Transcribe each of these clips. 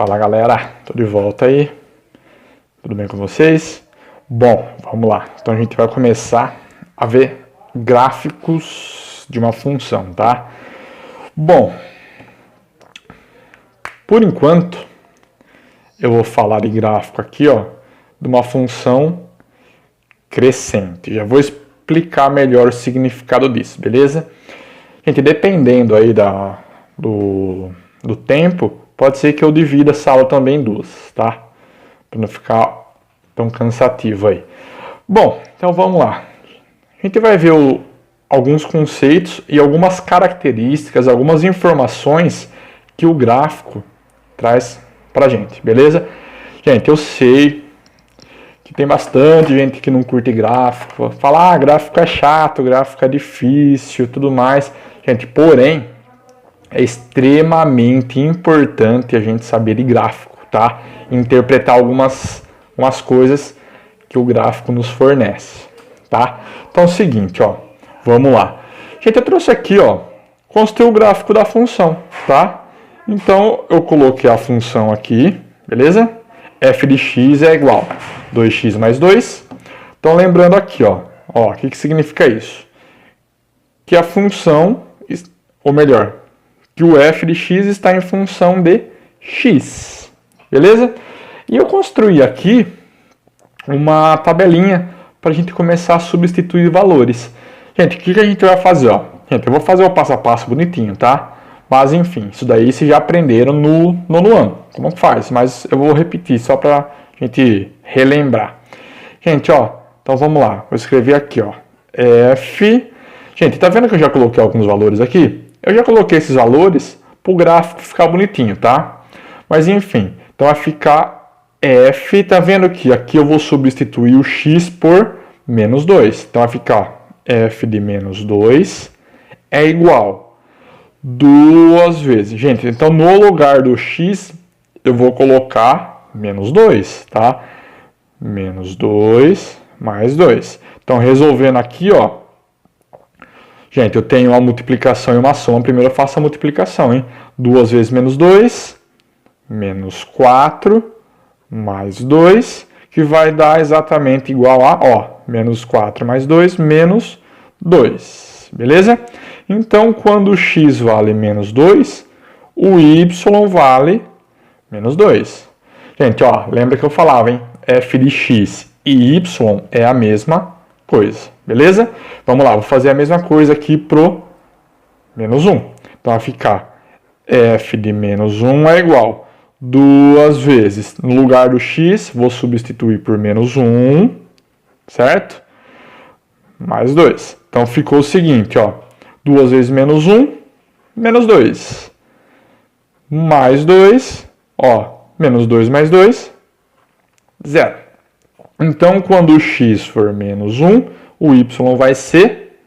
Fala galera, tô de volta aí, tudo bem com vocês? Bom, vamos lá, então a gente vai começar a ver gráficos de uma função, tá? Bom, por enquanto eu vou falar de gráfico aqui, ó, de uma função crescente. Já vou explicar melhor o significado disso, beleza? Gente, dependendo aí do tempo, pode ser que eu divida essa aula também em duas, tá? Para não ficar tão cansativo aí. Bom, então vamos lá. A gente vai ver alguns conceitos e algumas características, algumas informações que o gráfico traz pra gente, beleza? Gente, eu sei que tem bastante gente que não curte gráfico, fala, gráfico é chato, gráfico é difícil, tudo mais. Gente, porém, é extremamente importante a gente saber de gráfico, tá? Interpretar algumas coisas que o gráfico nos fornece, tá? Então é o seguinte, ó, vamos lá. Gente, eu trouxe aqui, ó, construir o gráfico da função, tá? Então eu coloquei a função aqui, beleza? F de x é igual a 2x mais 2. Então lembrando aqui, ó, o que significa isso? Que a função, ou melhor, que o f de x está em função de x, beleza? E eu construí aqui uma tabelinha para a gente começar a substituir valores. Gente, o que a gente vai fazer? Ó? Gente, eu vou fazer o passo a passo bonitinho, tá? Mas enfim, isso daí vocês já aprenderam no nono ano, como faz, mas eu vou repetir só para a gente relembrar. Gente, ó, então vamos lá, vou escrever aqui, ó, f... Gente, tá vendo que eu já coloquei alguns valores aqui? Eu já coloquei esses valores para o gráfico ficar bonitinho, tá? Mas enfim, então vai ficar f, tá vendo que aqui eu vou substituir o x por menos 2. Então vai ficar f de menos 2 é igual duas vezes. Gente, então no lugar do x eu vou colocar menos 2, tá? Menos 2 mais 2. Então resolvendo aqui, ó, gente, eu tenho uma multiplicação e uma soma. Primeiro eu faço a multiplicação, hein? 2 vezes menos 2, menos 4, mais 2, que vai dar exatamente igual a, ó, menos 4 mais 2, menos 2. Beleza? Então, quando o x vale menos 2, o y vale menos 2. Gente, ó, lembra que eu falava, hein? F de x e y é a mesma coisa, beleza? Vamos lá, vou fazer a mesma coisa aqui pro menos 1. Então vai ficar f de menos 1 é igual a 2 vezes, no lugar do x, vou substituir por menos 1, certo? Mais 2. Então ficou o seguinte, ó, 2 vezes menos 1, menos 2. Mais 2, ó, menos 2 mais 2, 0. Então, quando o x for menos 1, o y vai ser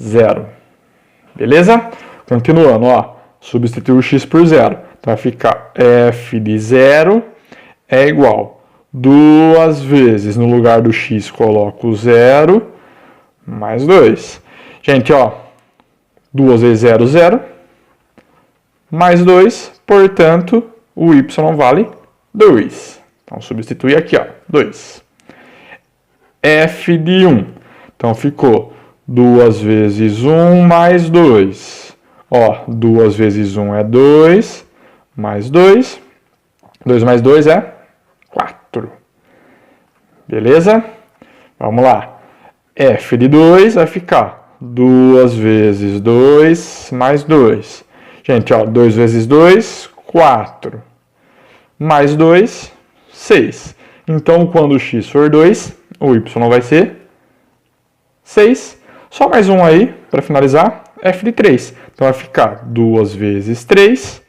0. Beleza? Continuando, ó. Substituir o x por 0. Então, vai ficar f de 0 é igual a 2 vezes, no lugar do x, coloco 0, mais 2. Gente, ó. 2 vezes 0, 0. Mais 2, portanto, o y vale 2. Então, substituir aqui, ó, 2. F de 1. Então, ficou 2 vezes 1 mais 2. Ó, 2 vezes 1 é 2, mais 2. 2 mais 2 é 4. Beleza? Vamos lá. F de 2 vai ficar 2 vezes 2 mais 2. Gente, ó, 2 vezes 2, 4. Mais 2, 6. Então, quando o x for 2, o y vai ser 6. Só mais um aí, para finalizar, f de 3. Então, vai ficar 2 vezes 3,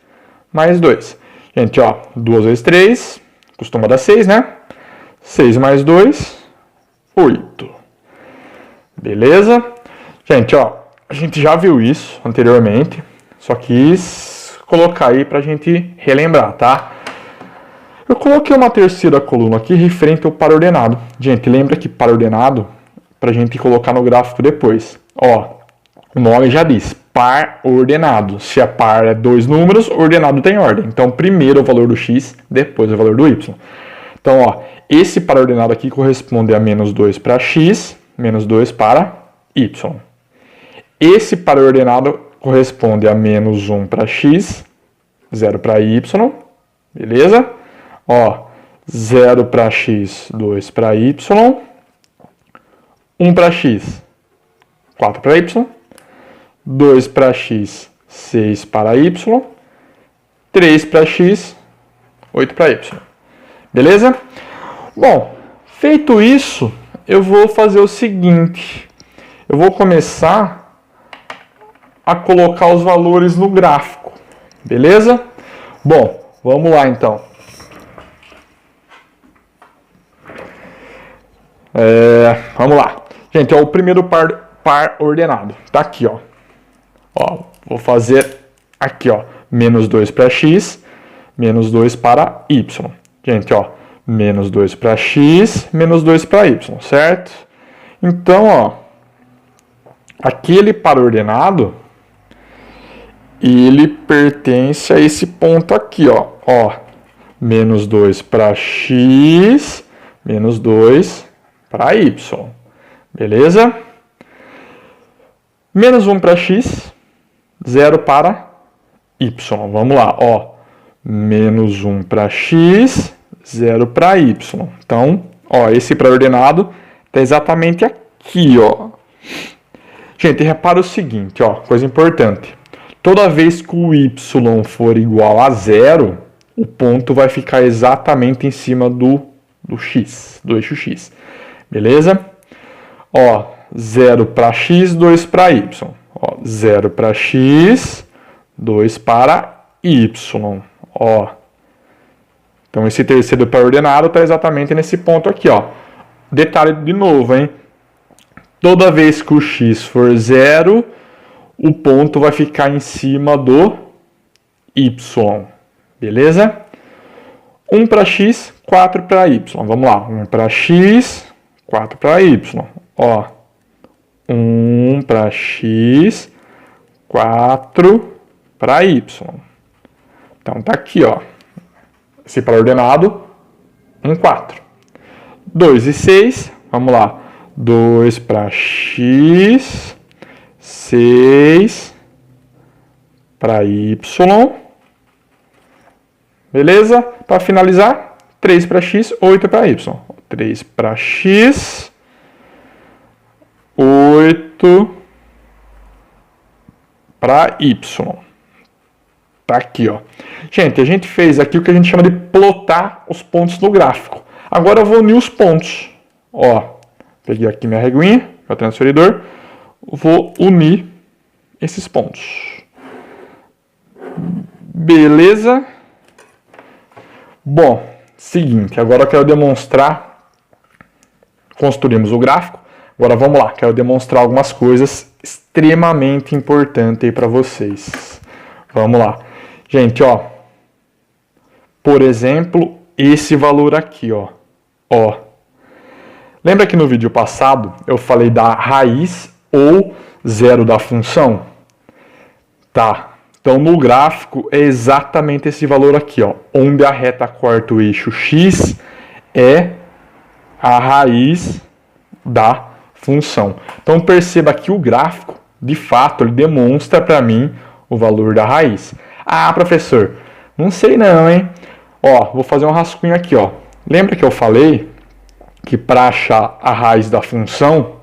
mais 2. Gente, ó, 2 vezes 3, costuma dar 6, né? 6 mais 2, 8. Beleza? Gente, ó, a gente já viu isso anteriormente, só quis colocar aí para a gente relembrar, tá? Eu coloquei uma terceira coluna aqui referente ao par ordenado. Gente, lembra que par ordenado, para a gente colocar no gráfico depois. Ó, o nome já diz, par ordenado. Se a par é 2 números, ordenado tem ordem. Então, primeiro o valor do x, depois o valor do y. Então, ó, esse par ordenado aqui corresponde a menos 2 para x, menos 2 para y. Esse par ordenado corresponde a menos 1 para x, 0 para y, beleza? Ó, 0 para x, 2 para y, 1 para x, 4 para y, 2 para x, 6 para y, 3 para x, 8 para y. Beleza? Bom, feito isso, eu vou fazer o seguinte. Eu vou começar a colocar os valores no gráfico. Beleza? Bom, vamos lá então. Vamos lá. Gente, ó, o primeiro par ordenado. Tá aqui, ó. Ó, vou fazer aqui, ó. Menos 2 para x, menos 2 para y. Gente, ó. Menos 2 para x, menos 2 para y, certo? Então, ó. Aquele par ordenado, ele pertence a esse ponto aqui, ó. Ó. Menos 2 para x, menos 2 para y. Beleza? Menos 1 para x, 0 para y. Vamos lá, ó. Menos 1 para x, 0 para y. Então, ó, esse par ordenado está exatamente aqui, ó. Gente, repara o seguinte, ó, coisa importante. Toda vez que o y for igual a 0, o ponto vai ficar exatamente em cima do x, do eixo x. Beleza? Ó, 0 para x, 2 para y. Ó, 0 para x, 2 para y. Ó. Então, esse terceiro par ordenado está exatamente nesse ponto aqui, ó. Detalhe de novo, hein? Toda vez que o x for 0, o ponto vai ficar em cima do y. Beleza? 1 para x, 4 para y. Vamos lá. 1 para x, 4 para y. Ó. 1 para x, 4 para y. Então, tá aqui, ó. Esse par ordenado, 1, 4. 2 e 6, vamos lá. 2 para x, 6 para y. Beleza? Para finalizar, 3 para x, 8 para y. 3 para x, 8 para y. Tá aqui, ó. Gente, a gente fez aqui o que a gente chama de plotar os pontos no gráfico. Agora eu vou unir os pontos. Ó, peguei aqui minha reguinha, meu transferidor. Vou unir esses pontos. Beleza? Bom, seguinte, agora eu quero demonstrar. Construímos o gráfico. Agora vamos lá, quero demonstrar algumas coisas extremamente importantes aí para vocês. Vamos lá. Gente, ó. Por exemplo, esse valor aqui, ó. Ó. Lembra que no vídeo passado eu falei da raiz ou zero da função? Tá. Então, no gráfico é exatamente esse valor aqui, ó. Onde a reta corta o eixo x é a raiz da função. Então, perceba que o gráfico, de fato, ele demonstra para mim o valor da raiz. Ah, professor, não sei não, hein? Ó, vou fazer um rascunho aqui, ó. Lembra que eu falei que para achar a raiz da função,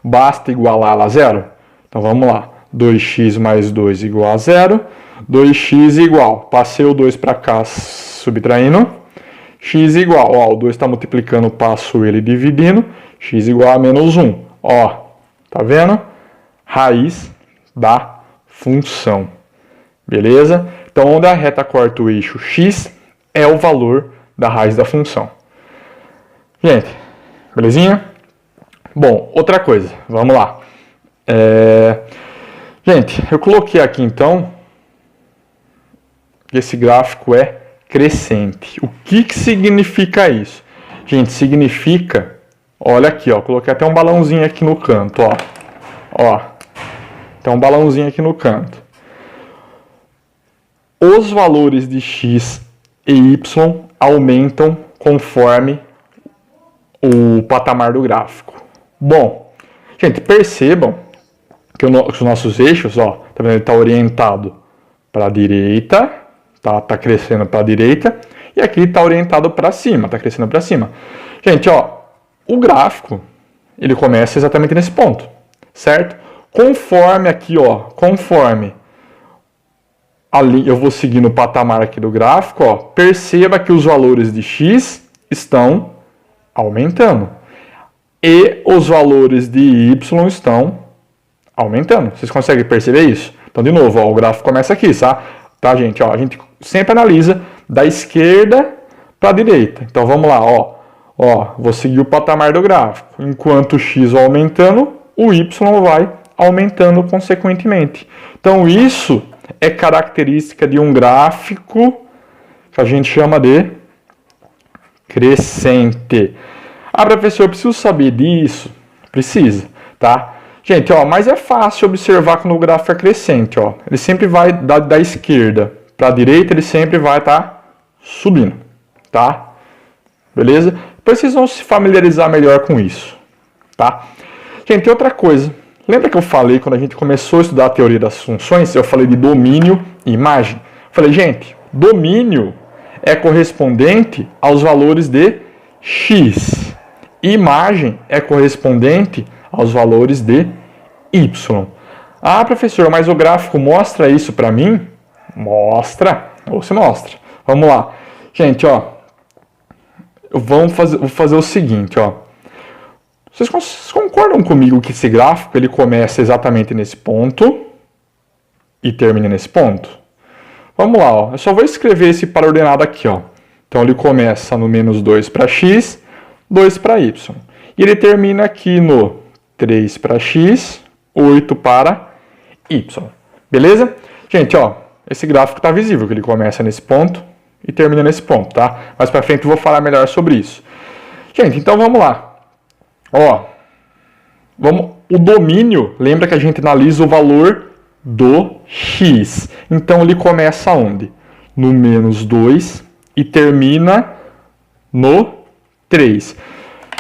basta igualá-la a zero? Então, vamos lá. 2x mais 2 igual a zero. 2x igual. Passei o 2 para cá, subtraindo. X igual. Ó, o 2 está multiplicando, passo ele dividindo. X igual a menos 1. Ó, tá vendo? Raiz da função. Beleza? Então, onde a reta corta o eixo x é o valor da raiz da função. Gente, belezinha? Bom, outra coisa. Vamos lá. Gente, eu coloquei aqui, então, que esse gráfico é crescente. O que significa isso? Gente, significa... Olha aqui, ó. Coloquei até um balãozinho aqui no canto, ó. Ó. Tem um balãozinho aqui no canto. Os valores de x e y aumentam conforme o patamar do gráfico. Bom, gente, percebam que os nossos eixos, ó, tá vendo? Ele está orientado para a direita, tá crescendo para a direita, e aqui está orientado para cima, está crescendo para cima. Gente, ó, o gráfico, ele começa exatamente nesse ponto, certo? Conforme aqui, ó, conforme ali eu vou seguir no patamar aqui do gráfico, ó, perceba que os valores de x estão aumentando e os valores de y estão aumentando. Vocês conseguem perceber isso? Então, de novo, ó, o gráfico começa aqui, tá, gente? Ó, a gente sempre analisa da esquerda para a direita. Então, vamos lá, ó, vou seguir o patamar do gráfico. Enquanto o x vai aumentando, o y vai aumentando consequentemente. Então, isso é característica de um gráfico que a gente chama de crescente. Ah, professor, eu preciso saber disso? Precisa, tá? Gente, ó, mas é fácil observar quando o gráfico é crescente, ó. Ele sempre vai da esquerda para a direita, ele sempre vai estar subindo, tá? Beleza? Depois vocês vão se familiarizar melhor com isso, tá? Gente, tem outra coisa. Lembra que eu falei, quando a gente começou a estudar a teoria das funções, eu falei de domínio e imagem? Falei, gente, domínio é correspondente aos valores de x. Imagem é correspondente aos valores de y. Ah, professor, mas o gráfico mostra isso para mim? Mostra. Ou se mostra. Vamos lá. Gente, ó. Vou fazer o seguinte, ó. Vocês concordam comigo que esse gráfico ele começa exatamente nesse ponto e termina nesse ponto? Vamos lá, ó. Eu só vou escrever esse para ordenado aqui, ó. Então ele começa no menos 2 para x, 2 para y. E ele termina aqui no 3 para x, 8 para y. Beleza? Gente, ó, esse gráfico está visível, que ele começa nesse ponto e termina nesse ponto, tá? Mais para frente eu vou falar melhor sobre isso. Gente, então vamos lá. Ó, o domínio, lembra que a gente analisa o valor do x. Então ele começa onde? No menos 2 e termina no 3.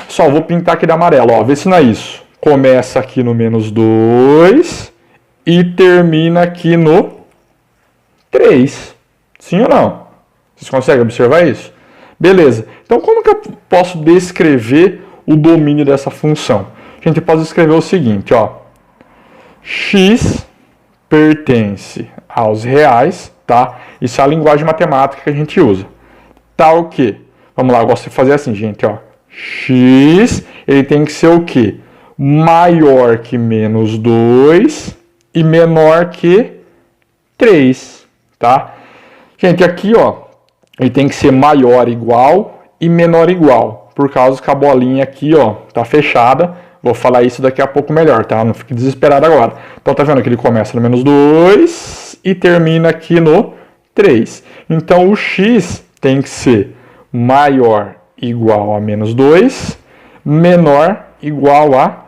Só vou pintar aqui de amarelo, ó, vê se não é isso. Começa aqui no menos 2 e termina aqui no 3. Sim ou não? Vocês conseguem observar isso? Beleza. Então como que eu posso descrever o domínio dessa função? A gente pode escrever o seguinte, ó. X pertence aos reais, tá? Isso é a linguagem matemática que a gente usa. Tá o quê? Vamos lá, eu gosto de fazer assim, gente, ó. X, ele tem que ser o quê? Maior que menos 2 e menor que 3, tá? Gente, aqui, ó, ele tem que ser maior igual e menor igual, por causa que a bolinha aqui, ó, tá fechada. Vou falar isso daqui a pouco melhor, tá? Não fique desesperado agora. Então, tá vendo que ele começa no menos 2 e termina aqui no 3. Então, o x tem que ser maior igual a menos 2, menor igual a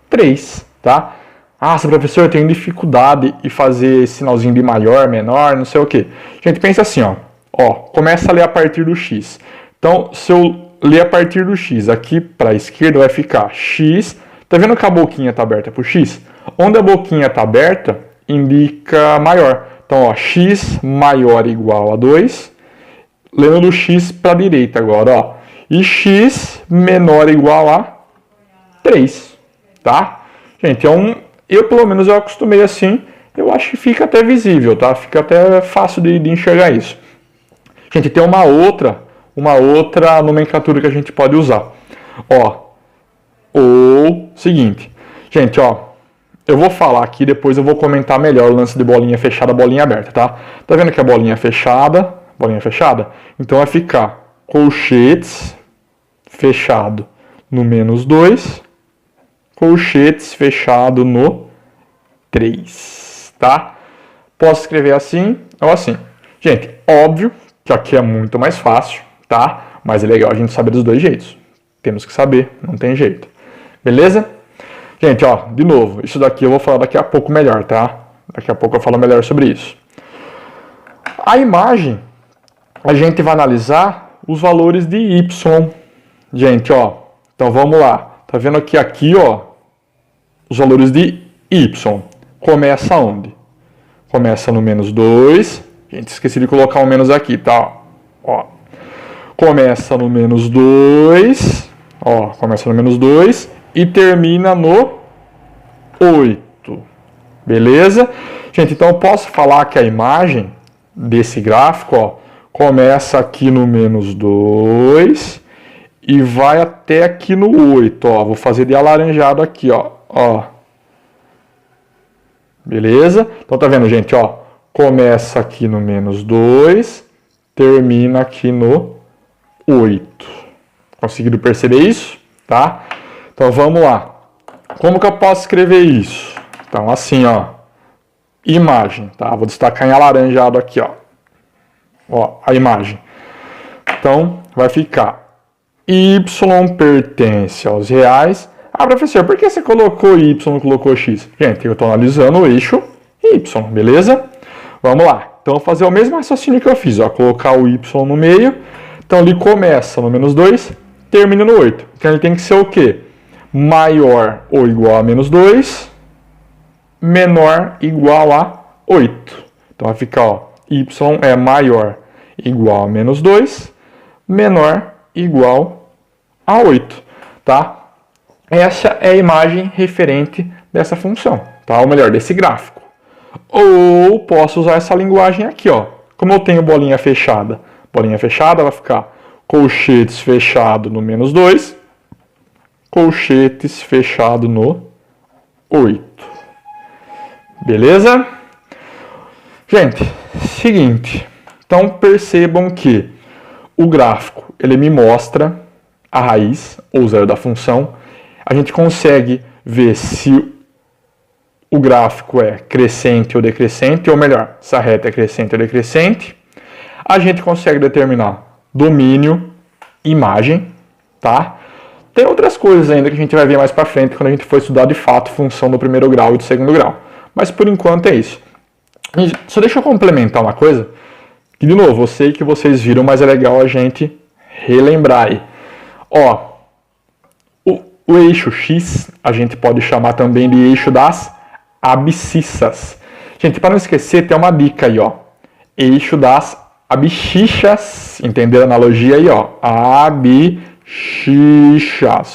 3, tá? Ah, professor, eu tenho dificuldade em fazer esse sinalzinho de maior, menor, não sei o quê. Gente, pensa assim, ó. Ó, começa a ler a partir do x. Então, se eu ler a partir do x, aqui para a esquerda vai ficar x. Tá vendo que a boquinha está aberta para o x? Onde a boquinha está aberta, indica maior. Então, ó, x maior igual a 2. Lendo do x para a direita agora, ó. E x menor igual a 3, tá? Gente, eu pelo menos eu acostumei assim. Eu acho que fica até visível, tá? Fica até fácil de enxergar isso. Gente, tem uma outra nomenclatura que a gente pode usar. Ó, ou seguinte. Gente, ó, eu vou falar aqui, depois eu vou comentar melhor o lance de bolinha fechada, bolinha aberta, tá? Tá vendo que a bolinha fechada? Então vai ficar colchetes fechado no menos 2, colchetes fechado no 3, tá? Posso escrever assim ou assim. Gente, óbvio que aqui é muito mais fácil, tá? Mas é legal a gente saber dos dois jeitos. Temos que saber, não tem jeito. Beleza? Gente, ó, de novo, isso daqui eu vou falar daqui a pouco melhor, tá? Daqui a pouco eu falo melhor sobre isso. A imagem, a gente vai analisar os valores de y. Gente, ó, então vamos lá. Tá vendo aqui, ó, os valores de y. Começa onde? Começa no menos 2. Gente, esqueci de colocar um menos aqui, tá? Ó. Começa no menos 2. Ó, começa no menos 2 e termina no 8. Beleza? Gente, então eu posso falar que a imagem desse gráfico, ó, começa aqui no menos 2 e vai até aqui no 8, ó. Vou fazer de alaranjado aqui, ó. Beleza? Então tá vendo, gente, ó. Começa aqui no menos 2, termina aqui no 8. Conseguiram perceber isso? Tá? Então vamos lá. Como que eu posso escrever isso? Então assim, ó. Imagem, tá? Vou destacar em alaranjado aqui, ó. Ó, a imagem. Então vai ficar y pertence aos reais. Ah, professor, por que você colocou y e não colocou x? Gente, eu estou analisando o eixo y, beleza? Vamos lá. Então, vou fazer o mesmo raciocínio que eu fiz, ó. Colocar o y no meio. Então, ele começa no menos 2, termina no 8. Então, ele tem que ser o quê? Maior ou igual a menos 2, menor igual a 8. Então, vai ficar, ó, y é maior igual a menos 2, menor igual a 8, tá? Essa é a imagem referente dessa função, tá? Ou melhor, desse gráfico. Ou posso usar essa linguagem aqui, ó. Como eu tenho bolinha fechada vai ficar colchetes fechado no menos 2, colchetes fechado no 8. Beleza? Gente, seguinte. Então percebam que o gráfico, ele me mostra a raiz, ou zero da função. A gente consegue ver se o gráfico é crescente ou decrescente, ou melhor, se a reta é crescente ou decrescente. A gente consegue determinar domínio, imagem, tá? Tem outras coisas ainda que a gente vai ver mais para frente quando a gente for estudar de fato função do primeiro grau e do segundo grau. Mas por enquanto é isso. E só deixa eu complementar uma coisa, que de novo, eu sei que vocês viram, mas é legal a gente relembrar aí. Ó, o eixo X a gente pode chamar também de eixo das abscissas. Gente, para não esquecer, tem uma dica aí, ó. Eixo das abscissas. Entenderam a analogia aí, ó? Abscissas,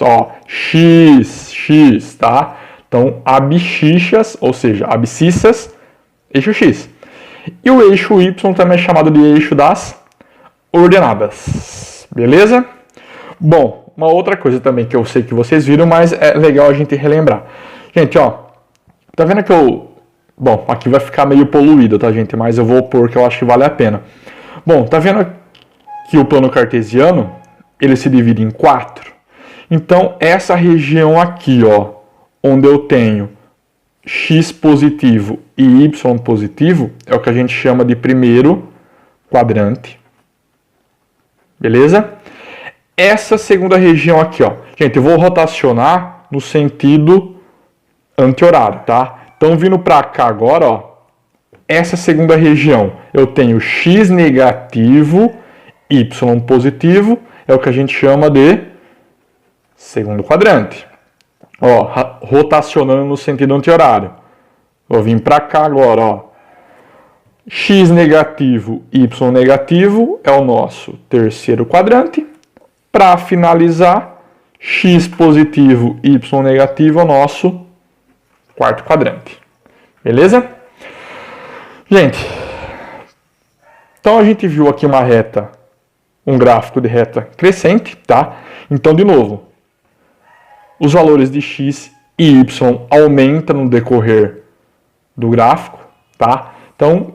ó. X, tá? Então, abscissas, ou seja, abscissas, eixo X. E o eixo Y também é chamado de eixo das ordenadas. Beleza? Bom, uma outra coisa também que eu sei que vocês viram, mas é legal a gente relembrar. Gente, ó, tá vendo que bom, aqui vai ficar meio poluído, tá, gente? Mas eu vou pôr que eu acho que vale a pena. Bom, tá vendo que o plano cartesiano, ele se divide em 4? Então, essa região aqui, ó, onde eu tenho x positivo e y positivo, é o que a gente chama de primeiro quadrante. Beleza? Essa segunda região aqui, ó. Gente, eu vou rotacionar no sentido anti-horário, tá? Então, vindo para cá agora, ó. Essa segunda região, eu tenho x negativo, y positivo, é o que a gente chama de segundo quadrante. Ó, rotacionando no sentido anti-horário. Vou vir para cá agora, ó. X negativo, y negativo é o nosso terceiro quadrante. Para finalizar, x positivo, y negativo é o nosso quarto quadrante. Beleza? Gente, então a gente viu aqui uma reta, um gráfico de reta crescente, tá? Então, de novo, os valores de x e y aumentam no decorrer do gráfico, tá? Então,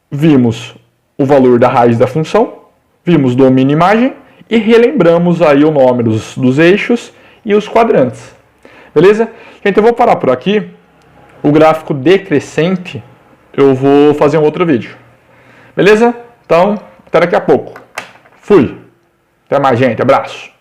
vimos o valor da raiz da função, vimos domínio e imagem e relembramos aí o nome dos eixos e os quadrantes. Beleza? Gente, eu vou parar por aqui. O gráfico decrescente eu vou fazer um outro vídeo. Beleza? Então, até daqui a pouco. Fui. Até mais, gente. Abraço.